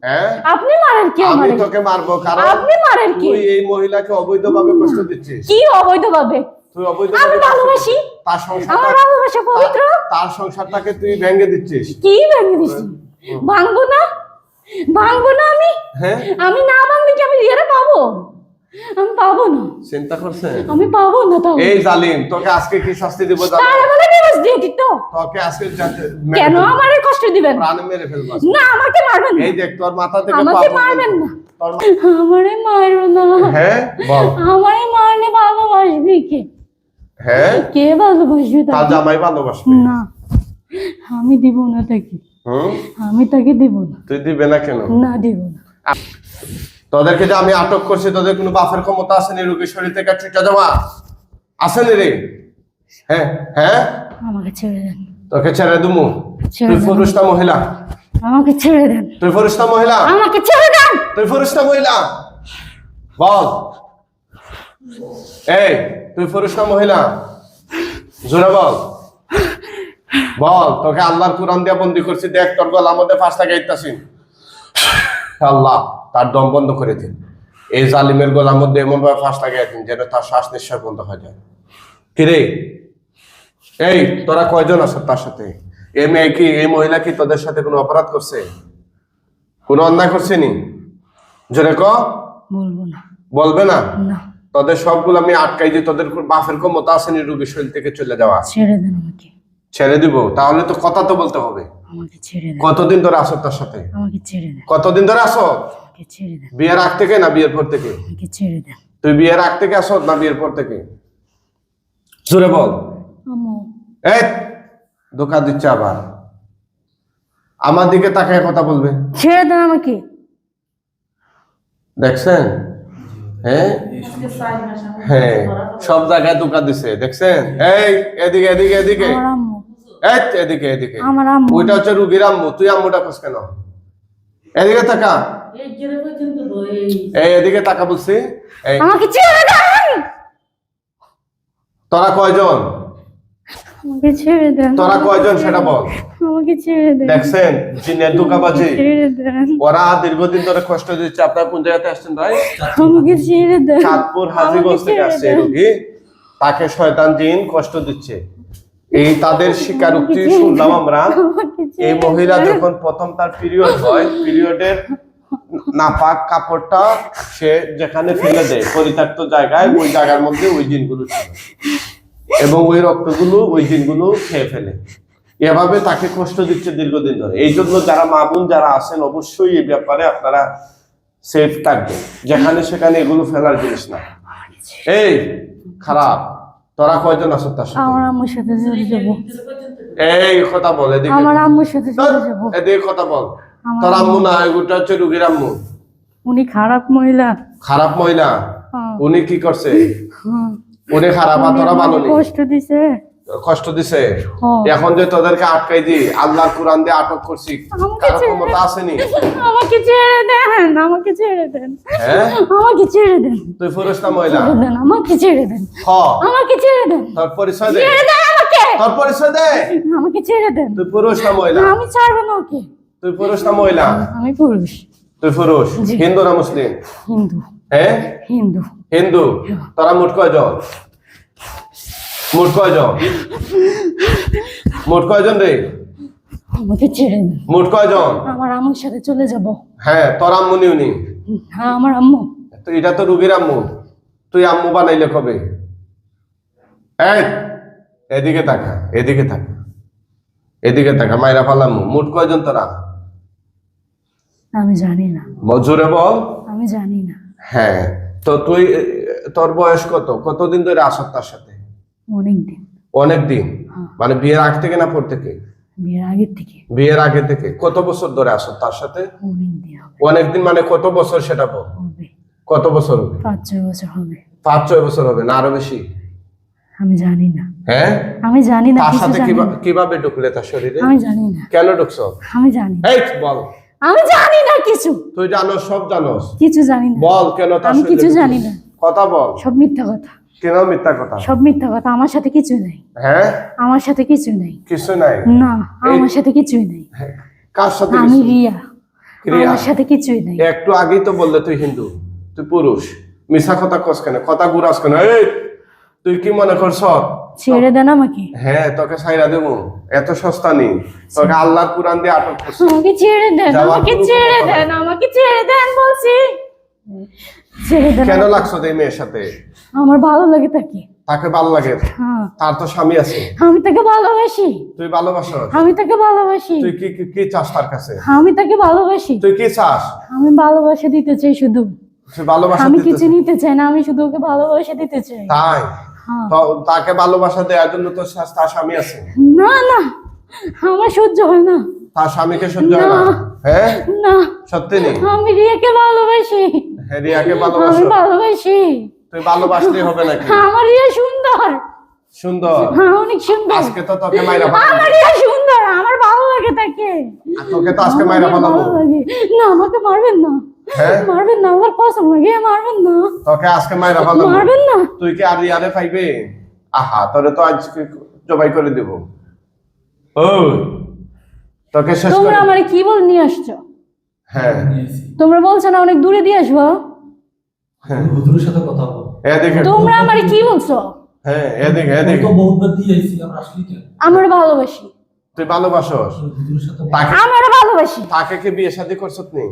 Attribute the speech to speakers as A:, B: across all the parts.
A: হ্যাঁ
B: আপনি মারেন কি
A: আমি
B: আমারে?
A: তোকে মারবো কারণ
B: আপনি মারেন কি?
A: তুই এই মহিলাকে অবৈধভাবে কষ্ট দিচ্ছিস।
B: কি অবৈধভাবে?
A: তুই অবৈধভাবে
B: আমি ভালোবাসি,
A: তার
B: আমার
A: সংসারটা
B: ভালোবাসা পবিত্র।
A: তার সংসারটাকে তুই ভেঙে দিচ্ছিস।
B: কি ভেঙে দিছি? ভাঙবো না, ভাঙবো না আমি।
A: হ্যাঁ
B: আমি না ভাঙলে কি আমি রিয়ারে পাবো? আমি পাবো না,
A: চিন্তা করছেন?
B: আমি পাবো না। তাও
A: এই জালিম তোকে আজকে কি শাস্তি দিব জানো?
B: তারে বলে ডিভোর্স দিয়ে দিত।
A: তোকে আজকে
B: কেন আমারে কষ্ট দিবেন?
A: প্রাণে মেরে ফেলবো।
B: না, আমাকে মারবেন না।
A: এই দেখ তোর মাথা থেকে
B: আমাকে
A: পাপ
B: মারবেন না।
A: তোর
B: আমারে মারো না।
A: হ্যাঁ বল।
B: আমারে মারলে ভালোবাসবি কে?
A: হ্যাঁ
B: কে ভালোবাসবে
A: তার
B: তাকে?
A: জামাই ভালোবাসবে।
B: না, আমি দিব না তাকে,
A: হুম
B: আমি তাকে দিব না।
A: তুই দিবে না কেন?
B: না, দিব না।
A: তোদেরকে যে আমি আটক করছি তোদের কোনো বাফের ক্ষমতা আসেনি রোগীর শরীর থেকে ছুটে যাওয়া আসেনি রে। হ্যাঁ হ্যাঁ
B: আমাকে ছেড়ে দেন,
A: তোকে ছেড়ে দুমু।
B: ছেড়ে
A: তুই
B: দেন।
A: পুরুষ না মহিলা?
B: আমাকে ছেড়ে দেন,
A: তুই পুরুষ না মহিলা?
B: আমাকে ছেড়ে দেন।
A: তুই পুরুষ না মহিলা? বল। এই তুই পুরুষ না মহিলা? জোরে বল। বল তোকে আল্লাহর কুরআন দিয়ে বন্দি করছি, দেখ তোর গলার মধ্যে ফাঁস লাগাইতাছি। আল্লাহ তার দম বন্ধ করে দিন। এই জালিমের গলার মধ্যে এমন ভাবে ফাঁস লাগাই দিন যেন তার শ্বাস নিঃশ্বাস বন্ধ হয়ে যায়। কিরে এই তোরা কয়জন আছো তার সাথে? এই মেয়ে কি, এই মহিলা কি তোদের সাথে কোনো অপরাধ করছে? কোনো অন্যায় করছেনি? জোরে ক।
B: বলবো না।
A: বলবে না?
B: না,
A: তোদের সবগুলো আমি আটকাই দিই। তোদের বাপের ক্ষমতা আসেনি রোগীর শরীর থেকে চলে যাওয়া।
B: ছেড়ে দেন আমাকে,
A: ছেড়ে দিব? তাহলে তো কথা তো বলতে হবে।
B: আমাকে ছেড়ে দেন,
A: কতদিন ধরে আসো তার সাথে?
B: আমাকে ছেড়ে দেন,
A: কতদিন ধরে আসো?
B: আমাকে ছেড়ে দেন,
A: বিয়ের আগ থেকে না বিয়ের পর থেকে?
B: আমাকে ছেড়ে দেন।
A: তুই বিয়ের আগ থেকে আসো না বিয়ের পর থেকে? জোরে বল।
B: আম্মু,
A: এই ধোকা দিচ্ছে আবার। আমার দিকে তাকায় কথা বলবে।
B: ছেড়ে দেন আমাকে।
A: দেখছেন? হ্যাঁ হ্যাঁ সব জায়গায় ধোকা দিছে, দেখছেন? এই এদিকে এদিকে এদিকে,
B: আমার আম্মু,
A: এই এদিকে এদিকে।
B: আমার আম্মু।
A: ওইটা হচ্ছে রুগীর আম্মু, তুই আম্মুটা খোঁজ কেন? এদিকে তাকা। এই এদিকে তাকা বলছি। এই
B: আমাকে ছেড়ে দেন,
A: তোরা কয়জন?
B: আমাকে ছেড়ে দেন,
A: তোরা কয়জন সেটা বল।
B: আমাকে ছেড়ে দেন,
A: দেখছেন জিনের ধোকাবাজি?
B: ছেড়ে দেন,
A: ওরা দীর্ঘদিন ধরে কষ্ট দিচ্ছে। আপনারা কোন জায়গাতে আসছেন ভাই?
B: আমাকে ছেড়ে দেন।
A: চাঁদপুর হাজীগঞ্জ থেকে আসছে এই রোগী। তাকে শয়তান জিন কষ্ট দিচ্ছে। এই তাদের স্বীকারোক্তি শুনলাম আমরা। এই মহিলা যখন প্রথম তার পিরিয়ড হয়, পিরিয়ডের নাপাক কাপড়টা সে যেখানে ফেলে দেয় পরিত্যক্ত জায়গায়, ওই জায়গার মধ্যে ওই জিনগুলো ছিল এবং ওই রক্তগুলো ওই জিনগুলো খেয়ে ফেলে। এভাবে তাকে কষ্ট দিচ্ছে দীর্ঘদিন ধরে। এই জন্য যারা মা বোন যারা আছেন অবশ্যই এই ব্যাপারে আপনারা সেফ থাকবেন, যেখানে সেখানে এগুলো ফেলার জিনিস না। এই খারাপ, তোরা কয়জন আছো তার সাথে?
B: আমার আম্মুর সাথে চলে যাবো,
A: এই কথা বল এদিকে।
B: আমার আম্মুর সাথে চলে যাবো।
A: এদিকে কথা বল।
B: আমার
A: তোর আম্মু না, এগুলো হচ্ছে রুগীর আম্মু।
B: উনি খারাপ মহিলা।
A: খারাপ মহিলা?
B: হ্যাঁ।
A: উনি কি করছে?
B: হ্যাঁ।
A: উনি খারাপ আর তোরা ভালো নেই?
B: কষ্ট দিছে।
A: কষ্ট দিছে।
B: হ্যাঁ।
A: এখন যে তোদেরকে আটকাই দি, আল্লাহর কুরআন দিয়ে আটক করছি, কার ক্ষমতা আসেনি?
B: আমাকে ছেড়ে দেন, আমাকে ছেড়ে দেন,
A: হ্যাঁ
B: আমাকে ছেড়ে দেন,
A: তুই পুরুষ না মহিলা?
B: ছেড়ে দেন, আমাকে ছেড়ে দেন,
A: হ
B: আমাকে ছেড়ে দেন,
A: তোর পরিচয় দে।
B: ছেড়ে দেন আমাকে,
A: তোর পরিচয় দে।
B: আমাকে ছেড়ে দেন।
A: তুই পুরুষ না মহিলা?
B: আমি ছাড়বো না ওকে।
A: তুই পুরুষ না মহিলা?
B: আমি পুরুষ।
A: তুই পুরুষ।
B: জি।
A: হিন্দু না মুসলিম?
B: হিন্দু।
A: হ্যাঁ
B: হিন্দু।
A: হিন্দু। তোরা মোট কয়জন? মোট কয়জন? মোট কয়জন রে?
B: আমাকে ছেড়ে দেন।
A: মোট কয়জন?
B: আমার আম্মুর সাথে চলে যাব।
A: হ্যাঁ তোর আম্মু নি উনি?
B: হ্যাঁ, আমার আম্মু।
A: তো এটা তো রুগীর আম্মু, তুই আম্মু বানাইলে কবে? এই এদিকে তাকা, এদিকে তাকা, এদিকে তাকা, মাইরা ফালামু। মোট কয়জন তোরা?
B: আমি জানি না,
A: জোরে বল।
B: আমি জানি না।
A: হ্যাঁ তো তুই, তোর বয়স কত? কতদিন ধরে আসো তার সাথে?
B: অনেকদিন।
A: অনেক দিন?
B: হ্যাঁ।
A: মানে বিয়ের আগ থেকে না পর থেকে?
B: বিয়ের আগের থেকে।
A: বিয়ের আগে থেকে। কত বছর ধরে আসো তার সাথে?
B: অনেকদিন হবে।
A: অনেকদিন মানে কত বছর সেটা বল।
B: হবে।
A: কত বছর হবে?
B: 5-6 বছর হবে।
A: 5-6 বছর হবে না আরো বেশি?
B: আমি জানি না,
A: হ্যাঁ
B: আমি জানি না,
A: তার
B: কিছু
A: সাথে
B: জানি না।
A: কিভাবে ঢুকলে তার শরীরে?
B: আমি জানি না,
A: কেন ঢুকছো?
B: আমি জানি না,
A: এই বল।
B: আমি জানি না কিছু,
A: তুই জানোস, সব জানোস,
B: কিছু জানি না।
A: বল কেন তার
B: আমি
A: শরীরে
B: কিছু
A: ঢুকলি?
B: জানি না,
A: কথা বল।
B: সব মিথ্যা কথা,
A: কেন মিথ্যা কথা?
B: সব মিথ্যা কথা। আমার সাথে কিছু নেই,
A: হ্যাঁ
B: আমার সাথে কিছু নেই।
A: কিছু নাই?
B: না, আমার সাথে কিছুই নেই।
A: হ্যাঁ, কার সাথে
B: আমি
A: কিছু?
B: রিয়া,
A: রিয়া,
B: আমার সাথে কিছুই নাই।
A: একটু আগেই তো বললে তুই হিন্দু, তুই পুরুষ, মিশা কথা কস কেন, কথা গুরাস কেন? এই তুই কি মনে করছ?
B: ছেড়ে দেন আমাকে,
A: হ্যাঁ তোকে ছাইরা দেবো, এত সস্তা নেই। তোকে আল্লাহর কুরআন দিয়ে আটক করছি।
B: আমাকে ছেড়ে দেন,
A: যাওয়ার
B: আমাকে
A: কোনো
B: ছেড়ে
A: কথা
B: দেন, আমাকে ছেড়ে দেন বলছি। ছেড়ে দেন।
A: কেন লাগছো এই মেয়ের সাথে?
B: আমার ভালো লাগে তাকে।
A: তাকে ভালো লাগে?
B: হ্যাঁ,
A: তার তো স্বামী আছে।
B: আমি তাকে ভালোবাসি।
A: তুই ভালোবাসো?
B: আমি তাকে ভালোবাসি।
A: তুই কি কি চাস তার কাছে?
B: আমি তাকে ভালোবাসি।
A: তুই কি চাস?
B: আমি ভালোবাসা দিতে চাই শুধু।
A: তুই ভালোবাসা
B: আমি
A: দিতে
B: কিছু
A: চাস?
B: নিতে চাই না, আমি শুধু ওকে ভালোবাসা দিতে চাই।
A: তাই?
B: হ্যাঁ।
A: তো তাকে ভালোবাসা দেওয়ার জন্য তো তার স্বামী আছে?
B: না না, আমার সহ্য হয় না।
A: তার স্বামীকে সহ্য হয় না?
B: না।
A: হ্যাঁ
B: না,
A: সত্যি নেই?
B: আমি রিয়াকে ভালোবাসি।
A: হ্যাঁ রিয়াকে
B: আমি
A: ভালোবাসো?
B: ভালোবাসি।
A: তুই ভালোবাসলেই হবে নাকি?
B: আমার রিয়া সুন্দর।
A: সুন্দর?
B: হ্যাঁ, অনেক সুন্দর।
A: আজকে তো তোকে মাইরা ফেলাবো।
B: আমার রিয়া সুন্দর, আমার ভালো লাগে তাকে।
A: আর তোকে তো আজকে মাইরা
B: আমার
A: ফেলাবো।
B: ভালো লাগে। না, আমাকে মারবেন না।
A: হ্যাঁ?
B: মারবেন না, আমার কসম লাগে, মারবেন না।
A: তোকে আজকে মাইরা ফেলাবো।
B: মারবেন না।
A: তুই কি আর রিয়ারে পাইবে? আহা তোরে তো আজকে জবাই করে দেব। ওই তোকে শেষ
B: তোমরা
A: করে।
B: আমারে কি বল নিয়ে আসছো?
A: হ্যাঁ
B: তোমরা বলছো না অনেক দূরে দিয়ে আসবো?
A: হ্যাঁ
C: হুজুরের সাথে কথা বল।
A: এদিকে।
B: তোমরা আমারে কি বলছো?
A: হ্যাঁ এদিকে এদিকে।
C: তো বহুতবার দিয়ে আইছি, আমরা আসলি কেন?
B: আমার ভালোবাসি।
A: তুই ভালোবাসোস?
C: হুজুরের সাথে
A: তাকে
B: আমার ভালোবাসি।
A: তাকে কি বিয়ে শাদী করছত নি?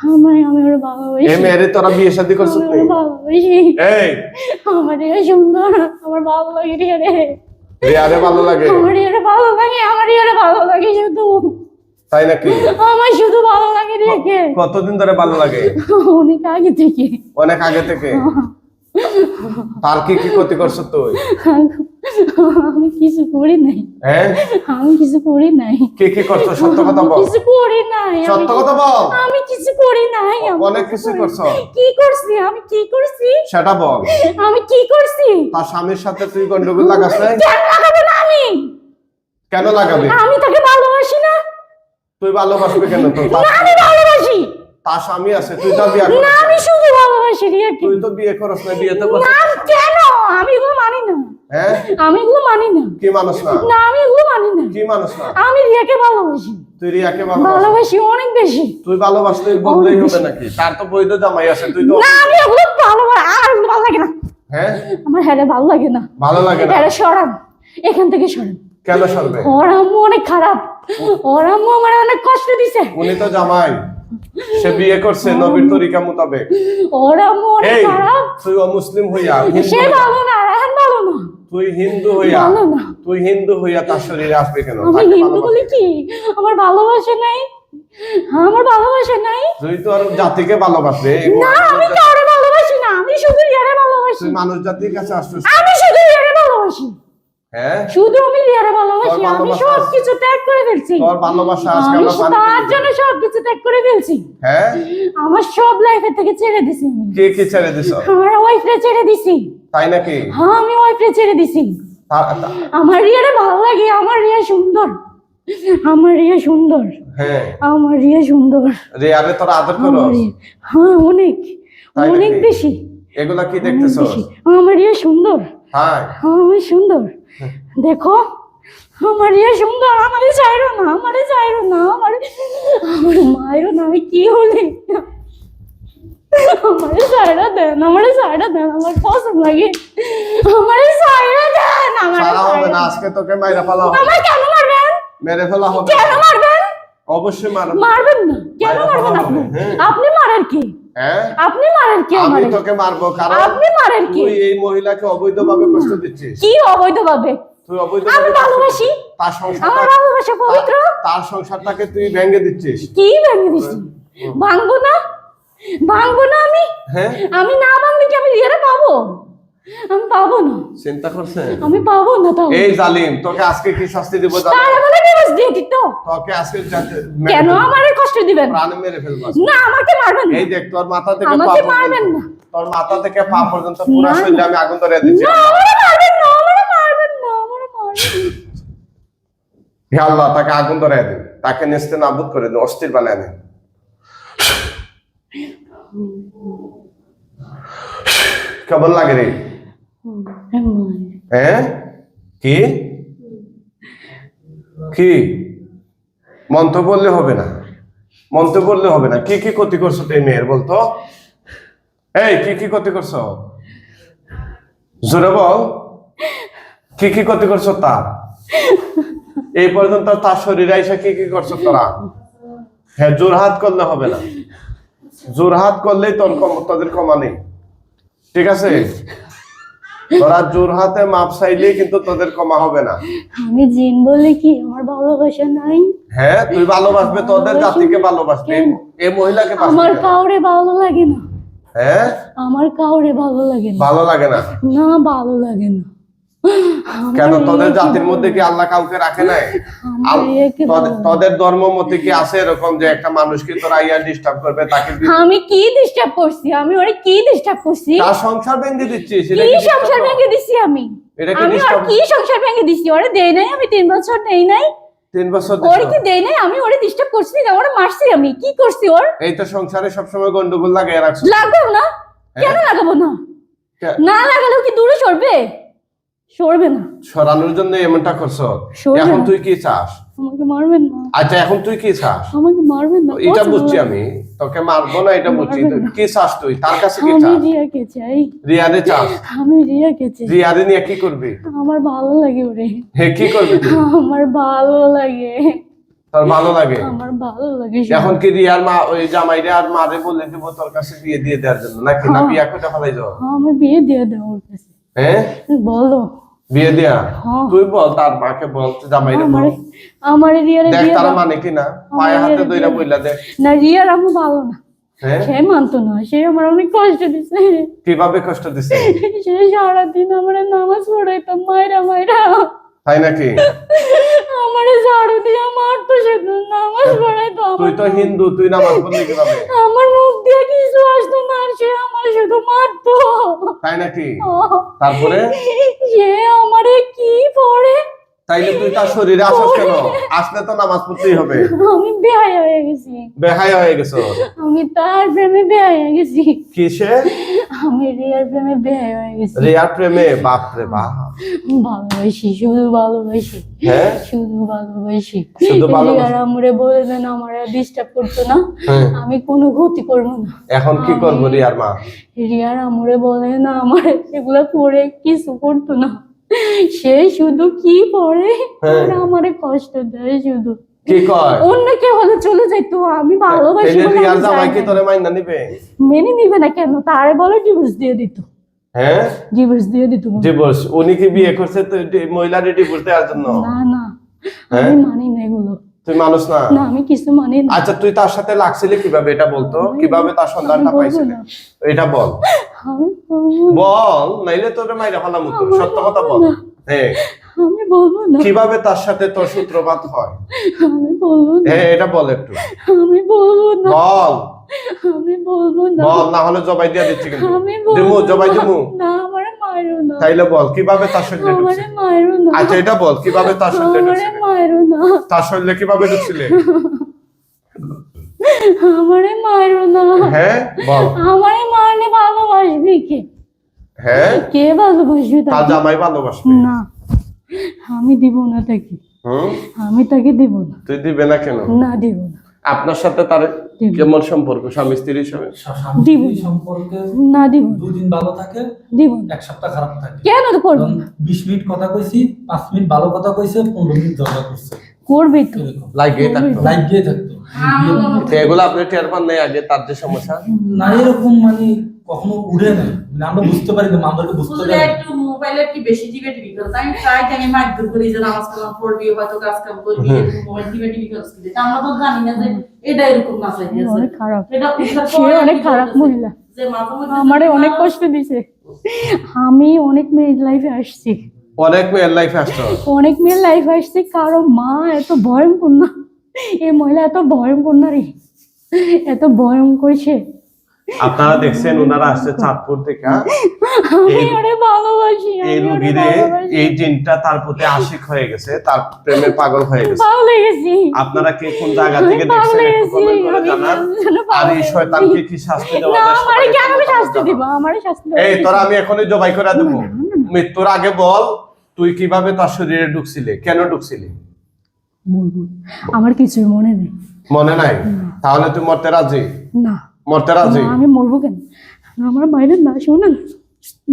B: আমার ভালোবাসি।
A: এই মেয়েরে তোরা বিয়ে শাদী করছত নি?
B: আমার ভালোবাসি।
A: এই
B: আমার রিয়া সুন্দর, আমার ভালো লাগে রিয়া রে।
A: রিয়ারে ভালো লাগে?
B: আমার রিয়ারে ভালো লাগে, আমার রিয়ারে ভালো লাগে শুধু।
A: তাই নাকি?
B: আমার শুধু ভালো লাগে রিয়াকে।
A: কতদিন ধরে ভালো লাগে?
B: অনেক আগে থেকে।
A: অনেক আগে থেকে? তার কি কি ক্ষতি করছো তুই?
B: আমি কিছু করি নাই।
A: হ্যাঁ
B: আমি কিছু করি নাই।
A: কি কি করছো? সত্য কথা বল।
B: কিছু করি নাই।
A: সত্য কথা বল।
B: আমি কিছু করি নাই। আমি
A: অনেক কিছু করছো।
B: কি করছি? আমি কি করছি?
A: সেটা বল।
B: আমি কি করছি?
A: তার স্বামীর সাথে তুই গন্ডগোল লাগাস নাই?
B: কেন লাগাবো না আমি?
A: কেন লাগাবি?
B: আমি তাকে ভালোবাসি না।
A: তুই ভালোবাসবি কেন? তোর
B: না, আমি ভালোবাসি।
A: তার স্বামী আছে, তুই তো বিয়ে
B: না,
A: করছ
B: আমি শুধু ভালোবাসি রিয়াকে।
A: তুই তো বিয়ে করছ না, বিয়ে তো করছ
B: না, কেন? আমি এগুলো মানি না।
A: হ্যাঁ
B: আমি এগুলো মানি না।
A: কি মানুষ না?
B: না, আমি এগুলো মানি না।
A: কি মানুষ না?
B: আমি রিয়াকে ভালোবাসি।
A: তুই রিয়াকে ভালোবাসিস?
B: ভালোবাসি অনেক বেশি।
A: তুই ভালোবাসলে বললেই হবে নাকি? তার তো বৈধ জামাই আছে, তুই তো
B: না, আমি এগুলো ভালোবাসি। আমার এগুলো ভালো লাগে না।
A: হ্যাঁ
B: আমার হ্যাঁ ভালো লাগে না।
A: ভালো লাগে না?
B: হ্যাঁ সরান, এখান থেকে সরান।
A: কেন সরবে?
B: ওর আম্মু অনেক খারাপ। ওর আম্মু আমার অনেক কষ্ট দিছে।
A: উনি তো জামাই, সে বিয়ে করছে নবীর তরিকা মোতাবেক।
B: ওর আম্মু অনেক
A: এই
B: খারাপ।
A: তুই অমুসলিম হইয়া হিন্দু
B: সে
A: হইয়া-
B: ভালো না, রাহান ভালো না।
A: তুই হিন্দু হইয়া
B: ভালো না।
A: তুই হিন্দু হইয়া তার শরীরে আসবে কেন?
B: আমি
A: তাকে
B: হিন্দু
A: ভালোবাসবি।
B: বলি কি? আমার ভালোবাসা নাই। আমার ভালোবাসা নাই।
A: তুই তো আর জাতিকে ভালোবাসবে।
B: না, আমি কাউরে ভালোবাসি না। আমি শুধু রিয়ারে ভালোবাসি।
A: তুই মানুষ জাতির কাছে আসছিস।
B: আমি শুধু রিয়ারে ভালোবাসি।
A: হ্যাঁ
B: শুধু আমি রিয়ারে ভালোবাসি।
A: তোর
B: আমি
A: ভালোবাসা-
B: সব কিছু ত্যাগ করে ফেলছি।
A: তোর ভালোবাসা আজকে
B: আমি
A: আমরা পানি
B: তার
A: দিতে
B: জন্য সব কিছু ত্যাগ করে ফেলছি।
A: হ্যাঁ
B: আমার সব লাইফের থেকে ছেড়ে দিছি আমি।
A: কে কি ছেড়ে দিছ?
B: আমার ওয়াইফরে ছেড়ে দিছি।
A: তাই নাকি?
B: হ্যাঁ, আমি ওয়াইফরে ছেড়ে দিছি। আমার রিয়ারে ভালো লাগে। আমার রিয়া সুন্দর। আমার রিয়া সুন্দর।
A: হ্যাঁ
B: আমার রিয়া সুন্দর।
A: রিয়ারে তোর আদর
B: আমার
A: করস?
B: রিয়া- হ্যাঁ, অনেক
A: তাই
B: অনেক
A: নাকি?
B: বেশি।
A: এগুলা কি
B: অনেক
A: দেখতেছস?
B: বেশি। আমার রিয়া সুন্দর।
A: হ্যাঁ
B: আমি সুন্দর। দেখো, আমার রিয়া সুন্দর। আমারে চাইরো না, আমারে চাইরো না, আমার মায়েরও না। আমি কি হলে আমারে চাইরা দেন, আমারে চাইরা দেন। আমার পছন্দ লাগে। আমারে চাইরা দেন, আমারে
A: সারা হবে
B: চাইরা
A: না,
B: দেন।
A: আজকে তোকে মাইরা ফেলা হবে।
B: আমায় কেন মারবেন?
A: মেরে ফেলা হবে।
B: কেন মারবেন?
A: অবশ্যই মারব।
B: মারবেন না। কেন
A: মাইরা
B: মারবেন
A: ফেলা
B: আপনি?
A: হবে, হ্যাঁ।
B: আপনি মারেন কি?
A: হ্যাঁ
B: আপনি মারেন কি
A: আমি
B: আমারে?
A: তোকে মারবো কারণ
B: আপনি মারেন কি?
A: তুই এই মহিলাকে অবৈধভাবে কষ্ট দিচ্ছিস।
B: কি অবৈধভাবে?
A: তুই অবৈধভাবে
B: আমি
A: কষ্ট
B: ভালোবাসি।
A: দিচ্ছিস। তার
B: আমার
A: সংসারটা
B: ভালোবাসা পবিত্র।
A: তার সংসারটাকে তুই ভেঙে দিচ্ছিস।
B: কি ভেঙে দিছি? ভাঙবো না, ভাঙবো না আমি।
A: হ্যাঁ
B: আমি না ভাঙলে কি আমি রিয়ারে পাবো? আমি পাবো না।
A: চিন্তা করছেন?
B: আমি পাবো না। তাও
A: এই জালিম, তোকে আজকে কি শাস্তি দিব জানো?
B: তারা বলে ডিভোর্স দিয়ে দিত।
A: তোকে আজকে মেরে
B: কেন
A: ফেলবো।
B: আমারে কষ্ট দিবেন?
A: প্রাণে মেরে ফেলবো আজকে।
B: না, আমাকে মারবেন না।
A: এই দেখ তোর মাথা থেকে পা
B: আমাকে
A: পর্যন্ত-
B: মারবেন না।
A: তোর মাথা থেকে পা পর্যন্ত পুরো
B: না,
A: শরীরে আমি আগুন ধরে দিচ্ছি।
B: না, আমারে মারবেন না, আমারে মারবেন না, আমারে মারবেন না।
A: হে আল্লাহ, তাকে আগুন ধরে দিন, তাকে নেস্তে নাবুদ করে দিন, অস্থির বানায় দিন। কেমন লাগে রে? হ্যাঁ কি কি মন্তব্য বললে হবে না। মন্ত্র বললে হবে না। কি কি ক্ষতি করছো তুই মেয়ের বলতো? এই কি কি ক্ষতি করছো? জোরে বল, কি কি ক্ষতি করছো তার? এই পর্যন্ত তার শরীরে এসে কি কি করছো তোরা? হ্যাঁ, জোরহাত করলে হবে না। জোরহাত করলেই তোদের ক্ষমা নেই, ঠিক আছে? তোরা জোরহাতে মাপ চাইলেই কিন্তু তোদের ক্ষমা হবে না।
B: আমি জিন বলে কি আমার ভালোবাসা নাই?
A: হ্যাঁ, তুই ভালোবাসবে, তোদের জাতিকে ভালোবাসবে, এই মহিলাকে
B: আমার কাউরে ভালো লাগে না।
A: হ্যাঁ,
B: আমার কাউরে ভালো লাগে না।
A: ভালো লাগে না?
B: না, ভালো লাগে না।
A: কেন? তোদের জাতির মধ্যে কি আল্লাহ কাউকে রাখে নাই? তোদের ধর্ম মতে কি আছে এরকম যে একটা মানুষকে তোরা ইয়া ডিস্টার্ব করবে, তাকে
B: আমি কি ডিস্টার্ব করছি? আমি ওরে কি ডিস্টার্ব করছি?
A: তার সংসার ভেঙে দিচ্ছিস?
B: কি সংসার ভেঙে দিছি আমি? আমি আর কি সংসার ভেঙে দিছি? ওরে দেই নাই আমি 3 বছর দেই নাই।
A: 3 বছর
B: ওরে কি দেই নাই? আমি ওরে ডিস্টার্ব করছি না, ওরে মারছি আমি। কি করছি ওর?
A: এই তো সংসারে সবসময় গন্ডগোল লাগিয়ে রাখছো।
B: লাগাবো না? কেন লাগাবো না? না লাগালেও কি দূরে সরবে? সরবে না।
A: সরানোর জন্য এমনটা করছো। এখন তুই কি চাস?
B: আমাকে মারবেন না।
A: আচ্ছা, এখন তুই কি চাস?
B: আমাকে মারবেন না।
A: এটা বুঝছি আমি, তোকে মারবো না এটা বুঝছি। কি চাস তুই? তার কাছে কি
B: আমি
A: চাস?
B: রিয়াকে চাই।
A: রিয়াদে চাস?
B: আমি রিয়াকে চাই।
A: রিয়াদে নিয়ে কি করবি?
B: আমার ভালো লাগে ওরে।
A: হে, কি করবি তুই?
B: আমার ভালো লাগে।
A: তোর ভালো লাগে?
B: আমার ভালো লাগে।
A: এখন কি রিয়ার মা ওই জামাইরে আর মারে বলে দিব তোর কাছে বিয়ে দিয়ে দেওয়ার জন্য, নাকি না বিয়া করে ফেলাই যাও?
B: আমার বিয়ে দিয়ে দাও ওর কাছে।
A: হ্যাঁ,
B: বলো।
A: বিয়ে দেয়া? তুই বল, তার মাকে বল, জামাইরে বল।
B: আমার রিয়ার
A: দেখ
B: বিয়ে
A: তারা
B: দাও।
A: মানে কি না, পায়ে হাতে দইরা বইলা দে।
B: না, রিয়ার আমি ভালো না।
A: হ্যাঁ,
B: সে মানতো না, সে আমার অনেক কষ্ট দিছে।
A: কিভাবে কষ্ট দিছে?
B: সে সারাদিন আমার নামাজ পড়াইতো মাইরা মাইরা।
A: তাই নাকি?
B: আমারে ঝাড়ু দিয়ে মারতো, শুধু নামাজ পড়াইতো।
A: তুই তো হিন্দু, তুই নামাজ পড়লি কিভাবে?
B: আমার মুখ দিয়ে কিছু আসতো না, আর সে আমার শুধু মারতো।
A: তাই নাকি? তারপরে
B: সে আমারে কি পড়ে?
A: তাইলে তুই তার শরীরে আসছ কেন? আসলে তো নামাজ পড়তেই হবে।
B: আমি বেহায়া হয়ে গেছি।
A: বেহায়া হয়ে গেছো?
B: আমি তার প্রেমে বেহায়া হয়ে গেছি।
A: কিসে?
B: আমি রিয়ার প্রেমে বেহায়া হয়ে গেছি।
A: রিয়ার প্রেমে? বাপ রে বাপ,
B: ভালোবাসি, শুধু ভালোবাসি।
A: হ্যাঁ,
B: শুধু ভালোবাসি।
A: শুধু ভালোবাসি।
B: রিয়ার আমরে বলে দেন আমার ডিস্টার্ব করতো না,
A: হ্যাঁ।
B: আমি কোনো ক্ষতি করবো না।
A: এখন কি করবো রিয়ার মা?
B: রিয়ার আমরে বলে না আমার এগুলা পড়ে কিছু করতো না, সে শুধু কি পড়ে
A: হ্যাঁ।
B: আর আমারে কষ্ট দেয় শুধু।
A: কি কয়?
B: অন্য কেউ হলে চলে যাইতো, আমি ভালোবাসি
A: তাইলে
B: বলে
A: রিয়ার
B: আমি
A: জামাই
B: যাই
A: কি
B: না।
A: তোরে মাইনা নিবে?
B: মেনে নিবে না কেন? তারে বলে ডিভোর্স দিয়ে দিত।
A: হ্যাঁ,
B: ডিভোর্স দিয়ে দিত।
A: ডিভোর্স? উনি কি বিয়ে করছে তো মহিলারে ডিভোর্স দেওয়ার জন্য?
B: না না,
A: হ্যাঁ?
B: আমি মানি না এগুলো।
A: তুই মানুষ না?
B: না, আমি কিছু মানি না।
A: আচ্ছা, তুই তার সাথে লাগছিলি কিভাবে এটা বলতো? কিভাবে তার সন্ধানটা
B: আমি বলবো
A: পাইছিলি?
B: না।
A: এটা বল,
B: আমি বলবো না।
A: বল, নাইলে তোরে মাইরা ফেলাম তো। সত্য কথা বল। হ্যাঁ,
B: আমি বলবো না।
A: কিভাবে তার সাথে তোর সূত্রপাত হয়?
B: আমি বলবো না।
A: হ্যাঁ, এটা বল একটু।
B: আমি বলবো না।
A: বল,
B: আমি বলবো না।
A: বল, না হলে জবাই দিয়া দিচ্ছি কিন্তু।
B: আমি
A: দিমু,
B: বলবো
A: জবাই
B: না।
A: দিমু।
B: না, আমারে মারো না।
A: তাইলে বল, কিভাবে তার শরীরে ঢুকছে?
B: আমারে মারো না।
A: আচ্ছা, এটা বল, কিভাবে তার শরীরে
B: আমারে
A: ঢুকছিলে?
B: মারো না।
A: তার শরীরে কিভাবে ঢুকছিলে?
B: আমারে মারো না।
A: হ্যাঁ, বল।
B: আমারে মারলে ভালোবাসবি কে?
A: হ্যাঁ,
B: কে ভালোবাসবে
A: তার
B: তাকে?
A: জামাই ভালোবাসবে।
B: না, আমি দিব না তাকে।
A: হুম,
B: আমি তাকে দিব না।
A: তুই দিবে না কেন?
B: না, দিব না।
A: আপনার সাথে তার
B: দিব।
A: কেমন সম্পর্ক, স্বামী স্ত্রীর হিসাবে?
B: দিব।
C: স্বামী সম্পর্কে
B: না, দিব না।
C: 2 দিন ভালো থাকে,
B: দিব না।
C: 1 সপ্তাহ খারাপ থাকে।
B: কেন তো করবি
C: কারণ
B: না?
C: 20 মিনিট কথা কইছি, 5 মিনিট ভালো কথা কইছে, 15 মিনিট ঝগড়া করছে।
B: করবি তো।
C: এরকম
A: লাগিয়ে থাকতো।
C: লাইক দিয়ে থাকতো।
A: তো এগুলো আপনি টের পান নাই আগে তার যে সমস্যা?
C: না, এরকম মানে কখনো উড়ে না, মানে আমরা বুঝতে পারি না, আমাদেরকে বুঝতে
D: বুঝলে
C: পারি না।
D: একটু মোবাইলে কি বেশি টিপে করতে আমি প্রায় টাইমে মাইক করি যে নামাজ কালাম পড়বি হয়তো কাজ কাম করবি এরকম মোবাইল টিপে করছিস তা আমরা তো জানি না যে এটা এরকম না চাইছে
B: অনেক খারাপ।
D: এটা উঠার
B: সে
D: পরে
B: অনেক খারাপ মহিলা।
D: যে মাঝে মধ্যে
B: আমারে অনেক কষ্ট দিছে। আমি অনেক মেয়ের লাইফে আসছি,
A: অনেক মেয়ের লাইফে আসতো।
B: অনেক মেয়ের লাইফে আসছি। কারো মা এত ভয়ঙ্কর না, এই মহিলা এত ভয়ঙ্কর না রে, এত ভয়ঙ্কর সে।
A: আপনারা দেখছেন ওনারা আসছে চাঁদপুর থেকে।
B: আমি ওরে ভালোবাসি।
A: এই
B: আমি ওরে
A: রুগীরে
B: ভালোবাসি।
A: এই জিনটা তার প্রতি আশিক হয়ে গেছে, তার প্রেমে পাগল হয়ে গেছে।
B: ভালো লেগেছি।
A: আপনারা কি কোন জায়গা থেকে
B: আমি
A: দেখছেন একটু
B: পাগল
A: কমেন্ট করে
B: হয়েছি,
A: জানান।
B: আমি
A: আর এই
B: পাগল
A: শয়তানকে
B: হয়েছি।
A: কি শাস্তি দেওয়া
B: না,
A: যায়
B: আমারে
A: সবাই
B: কেন
A: একটু
B: শাস্তি
A: জানান।
B: দিব? আমারে শাস্তি দেব।
A: এই তোরা আমি এখনই জবাই করে দেব। মৃত্যুর আগে বল, তুই কিভাবে তার শরীরে ঢুকছিলি, কেন ঢুকছিলি?
B: বলবো আমার কিছুই মনে নেই।
A: মনে নাই? তাহলে তুই মরতে রাজি?
B: না
A: মরতে রাজি?
B: না, আমি মরবো কেন? আমার মায়ের না, শোনেন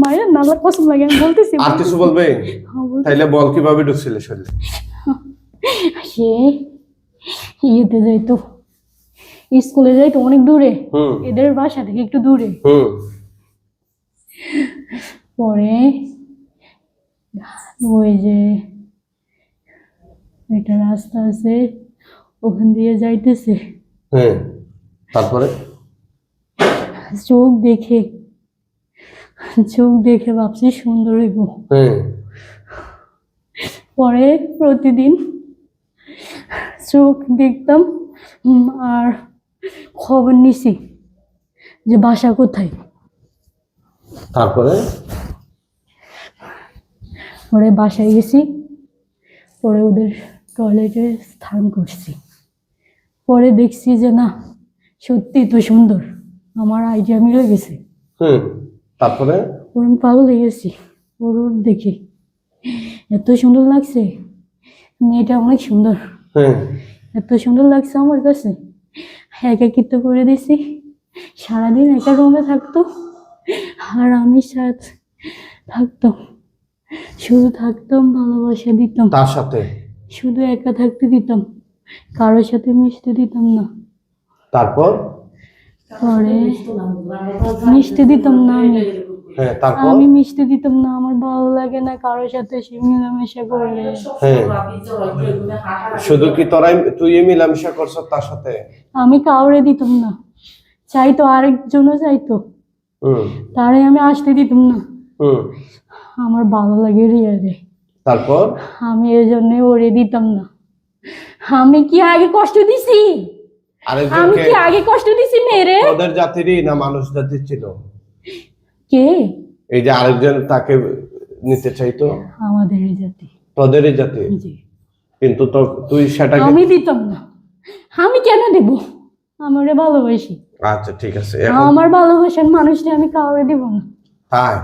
B: মায়ের না, আমার পছন্দ লাগে, আমি বলতেছি।
A: আর কিছু বলবে?
B: হ্যাঁ, বলতেছি।
A: তাইলে বল কিভাবে ঢুকছিলে শরীরে?
B: সে ইয়েতে যাইতো, স্কুলে যাইতো অনেক দূরে,
A: হুম
B: এদের বাসা থেকে একটু দূরে।
A: হুম
B: পরে ওই যে একটা রাস্তা আছে, ওখান দিয়ে যাইতেছে,
A: হ্যাঁ, তারপরে
B: চোখ দেখে ভাবছি সুন্দর হইব।
A: হ্যাঁ
B: পরে প্রতিদিন চোখ দেখতাম, আর খবর নিছি যে বাসা কোথায়।
A: তারপরে
B: পরে বাসায় গেছি, পরে ওদের টয়লেটে স্নান করছি, পরে দেখছি যে না সত্যি তো সুন্দর, আমার আইডিয়া মিলে গেছে।
A: হুম তারপরে
B: ওর আমি পাগল হয়ে গেছি, ওর দেখি এত সুন্দর লাগছে, মেয়েটা অনেক সুন্দর,
A: হ্যাঁ
B: এত সুন্দর লাগছে আমার কাছে। একাকিত্ব করে দিছি, সারাদিন একা রুমে থাকতো, আর আমি সাথে থাকতাম, শুধু থাকতাম, ভালোবাসা দিতাম,
A: তার সাথে।
B: শুধু একা থাকতে দিতাম, কারোর সাথে মিশতে দিতাম না।
A: তারপর
B: পরে মিশতে দিতাম না আমি,
A: হ্যাঁ তারপর
B: আমি মিশতে দিতাম না, আমার ভালো লাগে না কারোর সাথে সে মেলামেশা করলে।
A: হ্যাঁ, শুধু কি তুই মিলামিশা করছ তার সাথে?
B: আমি কাউরে দিতাম না, চাইতো আরেকজনও চাইতো,
A: হুম
B: তারে আমি আসতে দিতাম না।
A: হুম
B: আমার ভালো লাগে রিয়ারে,
A: তারপর
B: আমি এই জন্য ওরে দিতাম না। আমি কি আগে কষ্ট দিছি? আমি
A: আরেকজনকে
B: কি আগে কষ্ট দিছি মেরে?
A: ওদের জাতিরই না মানুষ জাতির ছিল?
B: কে?
A: এই যে আরেকজন তাকে নিতে চাইতো,
B: আমাদের এই জাতি।
A: তোদেরই জাতি,
B: জি।
A: কিন্তু তুই সেটাকে।
B: আমি দিতাম না, আমি কেন দেব? আমি ওরে ভালোবাসি,
A: আচ্ছা ঠিক আছে, এখন
B: আমার ভালোবাসার মানুষটা আমি কাউরে দিব না,
A: তাই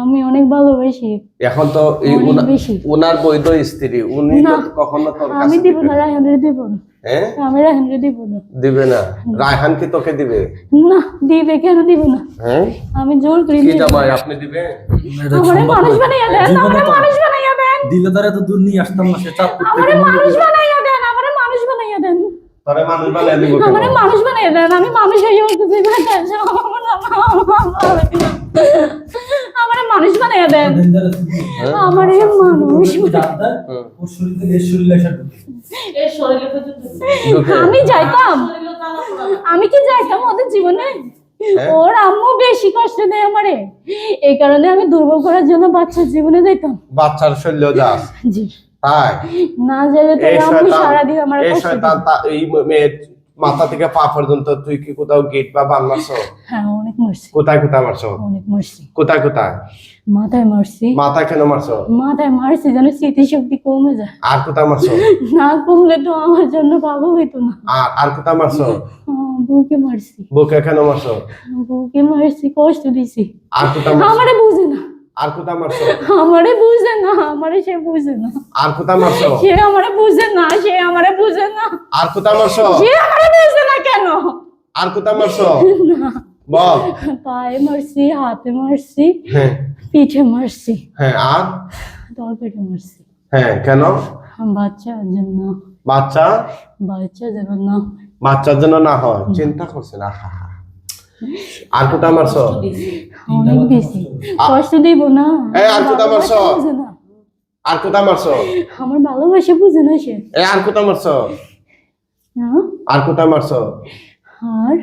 B: আমি অনেক ভালোবাসি।
A: এখন তো
B: অনেক বেশি।
A: উনার বৈধ স্ত্রী, উনি তো
B: না,
A: কখনো তোর
B: আমি
A: কাছে
B: দিব
A: দিবে
B: না,
A: না।
B: রায়হানরে দিব না,
A: হ্যাঁ
B: আমি রায়হানরে দিব না।
A: দিবে না? রায়হান কি তোকে দিবে?
B: না, দিবে কেন দিব না?
A: হ্যাঁ
B: আমি জোর করি
A: কি
B: দিব।
A: জামাই আপনি দিবে?
B: আমারে মানুষ বানাইয়া দেন,
C: জীবনে
B: আমারে
C: তো-
B: মানুষ বানাইয়া দেন,
C: দিলে তারা এত দূর নিয়ে আসতাম না, সে চাঁদপুর
B: আমারে
C: থেকে
B: মানুষ বানাইয়া দেন, আমারে মানুষ বানাইয়া দেন,
A: তোরে মানুষ বানিয়ে দিব কেন?
B: আমারে মানুষ বানাইয়া দেন, আমি মানুষ হয়ে উঠতেছি, আমারে মানুষ বানাইয়া দেন, আমারে মানুষ।
C: ওর শরীর থেকে এর শরীরে এসে ঢুকে।
D: এই শরীরে তো যুদ্ধ।
A: ঢুকে?
B: আমি যাইতাম,
D: শরীরে জ্বালা পোড়া।
B: আমি কি যাইতাম ওদের জীবনে?
A: হ্যাঁ?
B: ওর আম্মু বেশি কষ্ট দেয় আমারে, এই কারণে আমি দুর্বল করার জন্য বাচ্চার জীবনে যাইতাম।
A: বাচ্চার শৈল্য যাস?
B: জি,
A: তাই
B: না যাইলে তো
A: এই
B: আমি
A: শয়তান,
B: সারাদিন আমার
A: এই
B: কষ্ট
A: শয়তান
B: দিত।
A: এই মেয়ের মাথা থেকে পা পর্যন্ত তুই কি কোথাও গেট বা বান মারছো?
B: হ্যাঁ, অনেক মারছি,
A: কোথায় কোথায় মারছো?
B: অনেক মারছি,
A: কোথায় কোথায়?
B: মাথায় মারছি,
A: মাথায় কেন মারছো?
B: মাথায় মারছি যেন স্মৃতিশক্তি কমে যায়,
A: আর কোথায় মারছো?
B: না কমলে তো আমার জন্য ভালো হইতো না।
A: আর কোথায় মারছো?
B: বউকে মারছি,
A: বুকে কেন মারছো?
B: বউকে মারছি, কষ্ট দিছি,
A: আর কোথায় মারছো?
B: আমারে বুঝে না,
A: আর কোথায় মারছো?
B: আমারে বুঝে না, আমারে সে বুঝে না,
A: আর কোথায় মারছো?
B: সে আমারে বুঝে না, সে আমারে বুঝে না,
A: আর কোথায় মারছো?
B: সে আমারে বুঝে না কেন?
A: আর কোথায় মারছো?
B: না,
A: বল।
B: পায়ে মারছি, হাতে মারছি,
A: হ্যাঁ
B: পিঠে মারছি,
A: হ্যাঁ, আর
B: তলপেটে মারছি,
A: হ্যাঁ কেন?
B: বাচ্চার জন্য,
A: বাচ্চা
B: বাচ্চা যেন না।
A: বাচ্চার জন্য না হয়, চিন্তা করছে না। আর কোথায় মারছো?
B: অনেক বেশি কষ্ট দিব না,
A: এই, আর কোথায়
B: ভালোবাসা
A: মারছো?
B: বুঝে না,
A: আর কোথায় মারছো?
B: আমার ভালোবাসা বুঝে না সে।
A: আর কোথায় মারছো?
B: হ্যাঁ?
A: আর কোথায় মারছো?
B: আর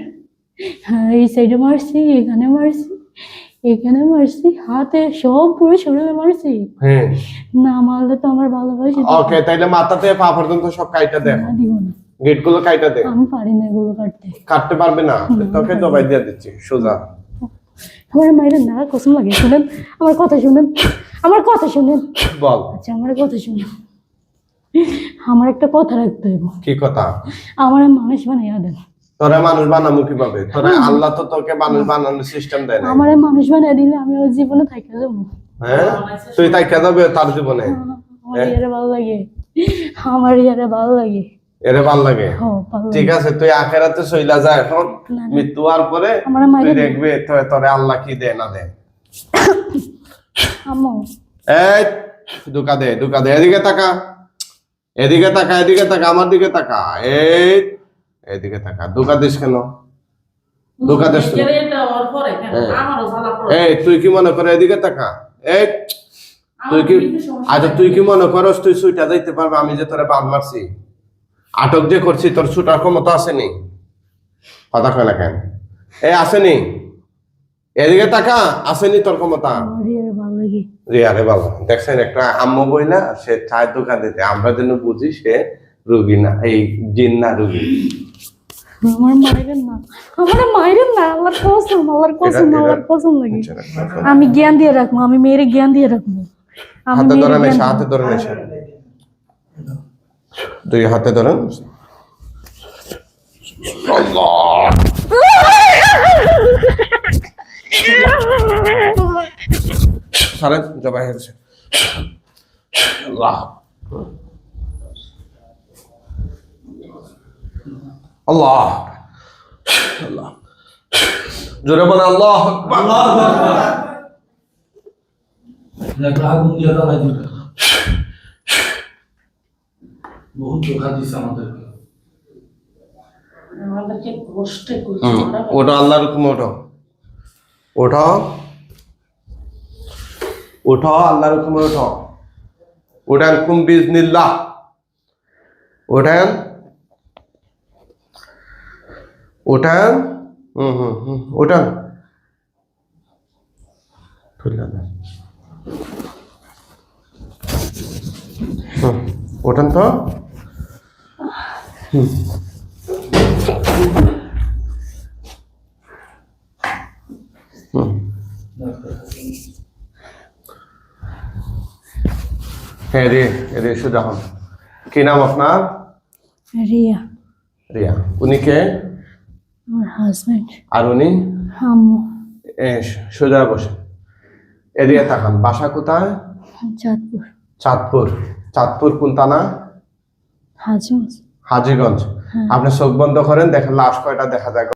B: হ্যাঁ, এই সাইডে মারছি, এখানে মারছি, এখানে মারছি, হাতে সব পুরো শরীরে মারছি।
A: হ্যাঁ
B: না মারলে তো আমার ভালোবাসি দিত
A: ওকে, তাইলে মাথা থেকে পা পর্যন্ত সব কাইটা দে,
B: না, দিব না,
A: গেট গুলো কাইটা দে।
B: আমি পারি না এগুলো কাটতে।
A: কাটতে পারবে না? তোকে জবাই দিয়ে দিচ্ছি সোজা।
B: আমার মায়ের না কসম লাগে, শুনেন আমার কথা, শুনেন আমার কথা, শুনেন।
A: বল
B: আচ্ছা, আমার কথা শুনেন, আমার একটা কথা রাখতে হইব,
A: কি কথা?
B: আমার মানুষ বানাইয়া দেন,
A: তোরা মানুষ বানাবো কিভাবে? তোরা আল্লাহ তো তোকে মানুষ বানানোর সিস্টেম দেয় না।
B: আমার মানুষ বানাই দিলে আমি ওর জীবনে থাকতে যাবো।
A: হ্যাঁ, তুই তাই কে যাবে তার জীবনে?
B: আমার এর ভালো লাগে, আমার ইয়ারে ভালো লাগে।
A: এরে ভাল লাগে?
B: ভালো লাগে।
A: ঠিক আছে, তুই আখেরাতে চইলা যা এখন,
B: না, না।
A: মৃত্যু হওয়ার পরে
B: আমার মায়ের
A: তুই দেখবে তোরে আল্লাহ কি দে না দে।
B: আম্মু
A: এই দুকা দে, দুকা দে, এদিকে তাকা, এদিকে তাকা, এদিকে তাকা, আমার দিকে তাকা, এই এদিকে তাকা। দুকা দিস কেন? দুকা দিস কেন?
D: এটা ওর পরে কেন আমারও জ্বালা পড়ে।
A: এই তুই কি মনে করে? এদিকে তাকা। এই তুই কি,
D: আমার বিভিন্ন সমস্যা
A: আচ্ছা তুই কি মনে করস তুই ছুটা যাইতে পারবে? আমি যে তোরে বাদ মারছি, আটক যে করছি, তোর ছুটার ক্ষমতা আসেনি? কথা কয় না কেন? এই আসেনি? এদিকে তাকা, আসেনি তোর ক্ষমতা?
B: আমার ইয়ারে ভালো লাগে।
A: রিয়ারে বাবা দেখছেন, একটা আম্মু বইলা সে চায়ের দোকান দিতে, আমরা যেন বুঝি সে রুগী না, এই জিন না রুগী।
B: আমার মায়ের না, আমার মায়ের না, আল্লাহর কসম, আল্লাহর কসম, আল্লাহর কসম লাগে। আমি জ্ঞান দিয়ে রাখবো, আমি মেয়ের জ্ঞান দিয়ে রাখবো। আমি
A: হাতে ধরেন,
B: মেয়ের
A: এসে
B: জ্ঞান
A: হাতে ধরেন, এসে দুই হাতে ধরেন। আল্লাহ সারেন, জবাই হয়েছে। আল্লাহ আল্লাহ আল্লাহ, জোরে বলে আল্লাহ আকবার।
C: আগুন দিয়ে জ্বালাই দিবে। বহুত ধোকা দিছে আমাদেরকে।
D: আমাদেরকে কষ্টে করছে ওরা।
A: ওটা আল্লাহর হুকুম, ওঠো ওঠো ওঠো, আল্লাহর হুকুমে ওঠো। ওঠেন কুম বিজনিল্লাহ, ওঠেন ওঠেন, ওঠেন, ওঠেন তো। হ্যাঁ রে, রে সোজা হন। কি নাম আপনার?
B: রিয়া,
A: রিয়া। উনি কে?
B: আমার হাজবেন্ড।
A: আর উনি?
B: আম্মু।
A: সোজা বসে, এদিকে তাকান। বাসা কোথায়?
B: চাঁদপুর।
A: চাঁদপুর। চাঁদপুর কোন থানা?
B: হাজগঞ্জ।
A: হাজীগঞ্জ। আপনি চোখ বন্ধ করেন, দেখেন লাশ কয়টা দেখা যায়।